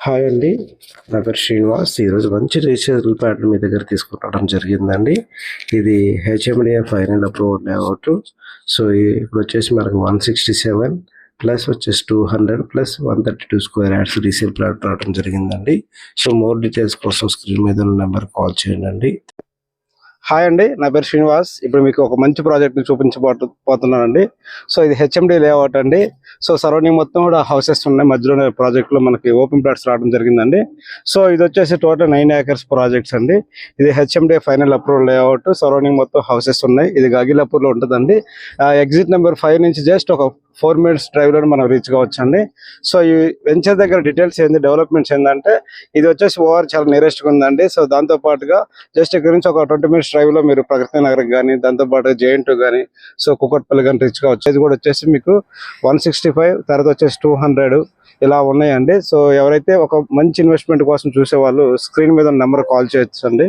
Hi అండి. నా పేరు శ్రీనివాస్. ఈరోజు మంచి రీఛార్జబుల్ ప్యాటర్న్ మీ దగ్గర తీసుకురావడం జరిగిందండి. ఇది HMDA final approval layout. So ఇప్పుడు వచ్చేసి మనకు 167 ప్లస్ వచ్చేసి 200 plus 132 square yards resale plot రావడం జరిగిందండి. సో మోర్ డీటెయిల్స్ కోసం స్క్రీన్ మీద ఉన్న నెంబర్ కాల్ చేయండి. హాయ్ అండి, నా పేరు శ్రీనివాస్. ఇప్పుడు మీకు ఒక మంచి ప్రాజెక్ట్ని చూపించబోతున్నానండి. సో ఇది హెచ్ఎండి లేఅవుట్ అండి. సో సరౌండింగ్ మొత్తం కూడా హౌసెస్ ఉన్నాయి. మధ్యలోనే ప్రాజెక్ట్లో మనకి ఓపెన్ ప్లాట్స్ రావడం జరిగిందండి. సో ఇది వచ్చేసి టోటల్ 9 acres ప్రాజెక్ట్స్ అండి. ఇది HMD final approval layout. Surrounding మొత్తం హౌసెస్ ఉన్నాయి. ఇది గాగిలాపూర్లో ఉంటుందండి. ఎగ్జిట్ నెంబర్ 5 నుంచి జస్ట్ ఒక 4 minutes డ్రైవ్లో మనం రీచ్ కావచ్చు అండి. సో ఈ వెంచర్ దగ్గర డీటెయిల్స్ ఏంది, డెవలప్మెంట్స్ ఏంటంటే ఇది వచ్చేసి ఓవర్ చాలా నియరెస్ట్గా ఉందండి. సో దాంతో పాటుగా జస్ట్ ఇక్కడ నుంచి ఒక 20 minutes డ్రైవ్లో మీరు ప్రగతి నగర్ కానీ, దాంతోపాటు జేఎన్2 కానీ, సో కుకట్పల్లి కానీ రీచ్ కావచ్చు. ఇది కూడా వచ్చేసి మీకు 165, తర్వాత వచ్చేసి 200 ఇలా ఉన్నాయండి. సో ఎవరైతే ఒక మంచి ఇన్వెస్ట్మెంట్ కోసం చూసే వాళ్ళు స్క్రీన్ మీద నెంబర్ కాల్ చేయొచ్చు అండి.